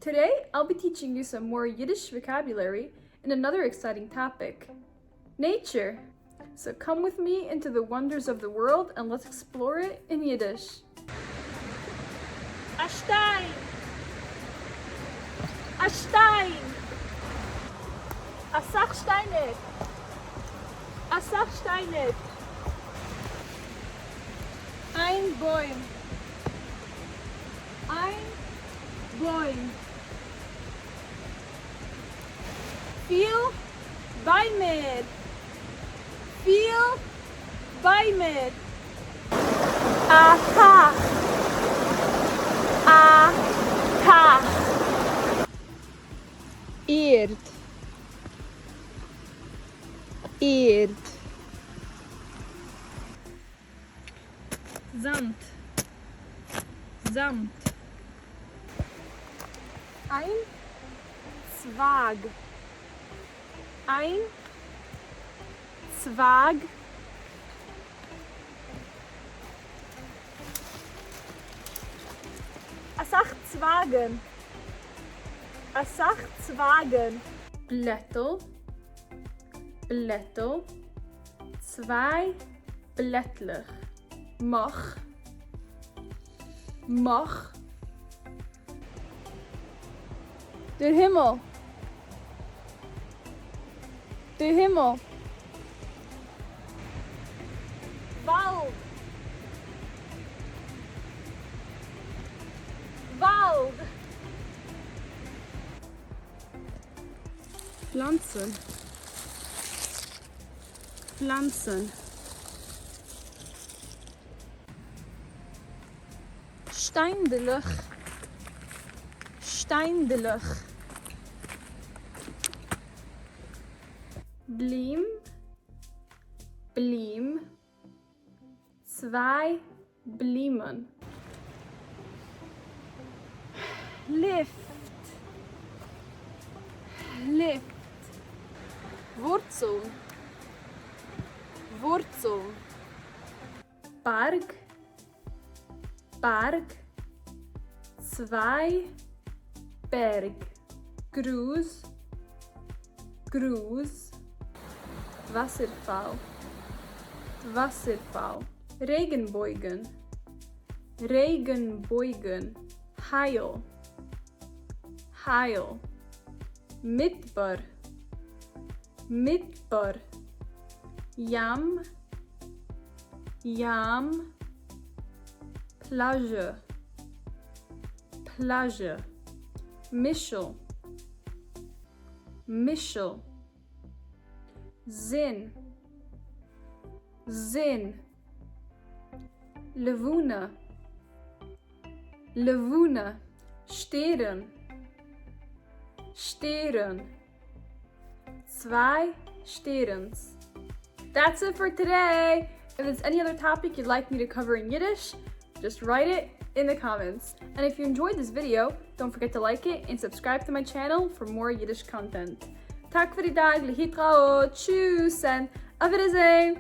Today, I'll be teaching you some more Yiddish vocabulary and another exciting topic, nature. So come with me into the wonders of the world and let's explore it in Yiddish. A Stein. A Stein. A Sachsteinet. A Sachsteinet. Ein Bäum. Ein Bäum. Viel Bäume. Viel Bäume. A Tag. A Tag. Erd. Erd. Sand. Sand. Ein Zwag. Ein Zwag. A Sachzwagen. A Sachzwagen. Blättel. Blättel. Zwei Blättler. Mach. Mach. Der Himmel. Der Himmel. Wald. Wald. Pflanzen. Pflanzen. Steindelig. Steindelig. Blim. Blim. Zwei Blimen. Lift. Lift. Wurzel. Wurzel. Berg. Berg. Zwei Berg. Gruß. Gruß. Wasserfall. Wasserfall. Regenbogen. Regenbogen. Heil. Heil. Midbar. Midbar. Yam. Yam. Plage. Plage. Mischel. Mischel. Zin. Zin. Levuna. Levuna. Steren. Steren. Zwei Sterens. That's it for today. If there's any other topic you'd like me to cover in Yiddish, just write it in the comments. And if you enjoyed this video, don't forget to like it and subscribe to my channel for more Yiddish content. Tak voor die dag, lihitraot, tschüss en auf Wiedersehen.